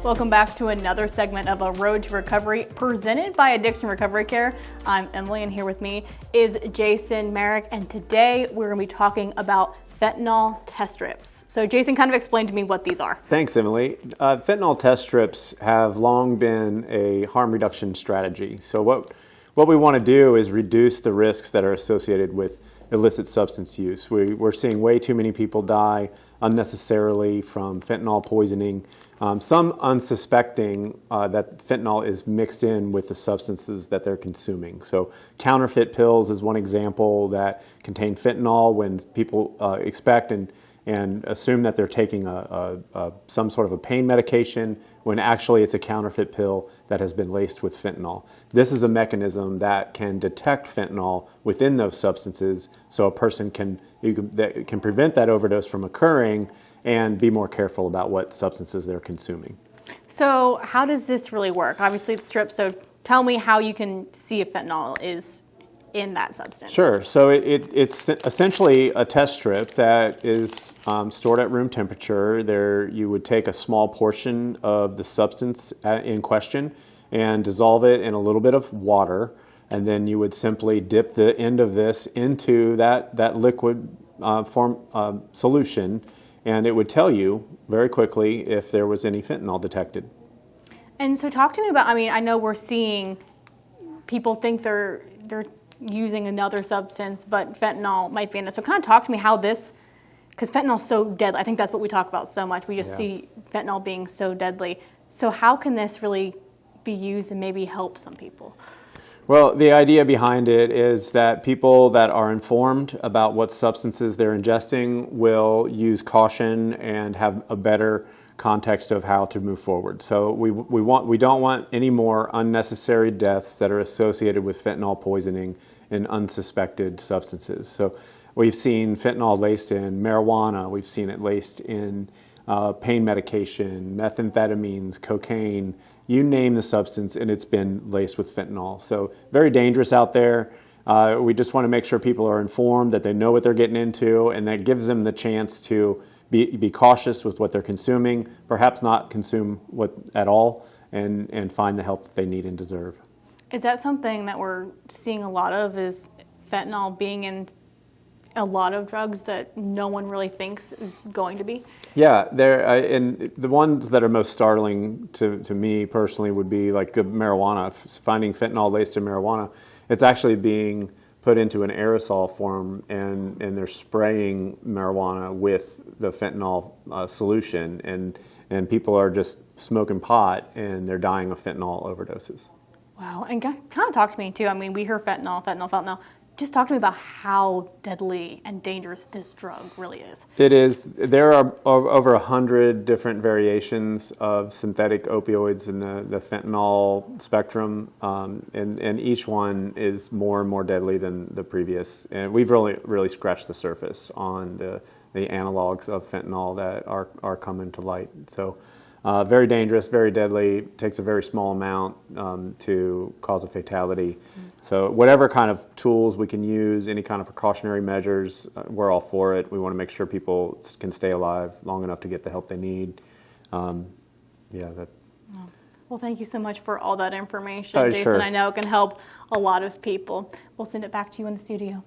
Welcome back to another segment of A Road to Recovery presented by Addiction Recovery Care. I'm Emily and here with me is Jason Merrick, and today we're going to be talking about fentanyl test strips. So Jason, kind of explain to me what these are. Thanks, Emily. Fentanyl test strips have long been a harm reduction strategy. So what we want to do is reduce the risks that are associated with illicit substance use. We're seeing way too many people die unnecessarily from fentanyl poisoning, some unsuspecting that fentanyl is mixed in with the substances that they're consuming. So counterfeit pills is one example that contain fentanyl when people expect and assume that they're taking some sort of a pain medication when actually it's a counterfeit pill that has been laced with fentanyl. This is a mechanism that can detect fentanyl within those substances so a person can prevent that overdose from occurring and be more careful about what substances they're consuming. So how does this really work? Obviously it's stripped, so tell me how you can see if fentanyl is in that substance. Sure. So it's essentially a test strip that is stored at room temperature. There, you would take a small portion of the substance in question and dissolve it in a little bit of water, and then you would simply dip the end of this into that liquid form solution, and it would tell you very quickly if there was any fentanyl detected. And so talk to me about, I know we're seeing people think they're using another substance, but fentanyl might be in it. So kind of talk to me how this, because fentanyl's so deadly. I think that's what we talk about so much. We just see fentanyl being so deadly. So how can this really be used and maybe help some people? Well, the idea behind it is that people that are informed about what substances they're ingesting will use caution and have a better context of how to move forward. So we don't want any more unnecessary deaths that are associated with fentanyl poisoning in unsuspected substances. So we've seen fentanyl laced in marijuana, we've seen it laced in pain medication, methamphetamines, cocaine, you name the substance, and it's been laced with fentanyl. So very dangerous out there. We just want to make sure people are informed, that they know what they're getting into, and that gives them the chance to be cautious with what they're consuming, perhaps not consume at all, and find the help that they need and deserve. Is that something that we're seeing a lot of, is fentanyl being in a lot of drugs that no one really thinks is going to be? Yeah, and the ones that are most startling to me personally would be like marijuana. Finding fentanyl laced in marijuana, it's actually being put into an aerosol form, and they're spraying marijuana with the fentanyl solution, and people are just smoking pot and they're dying of fentanyl overdoses. Wow, and kind of talk to me too. We hear fentanyl. Just talk to me about how deadly and dangerous this drug really is. It is. There are over 100 different variations of synthetic opioids in the fentanyl spectrum, and each one is more and more deadly than the previous. And we've really scratched the surface on the analogs of fentanyl that are coming to light. So very dangerous, very deadly, takes a very small amount to cause a fatality. So whatever kind of tools we can use, any kind of precautionary measures, we're all for it. We want to make sure people can stay alive long enough to get the help they need. Well, thank you so much for all that information, Jason. Sure. I know it can help a lot of people. We'll send it back to you in the studio.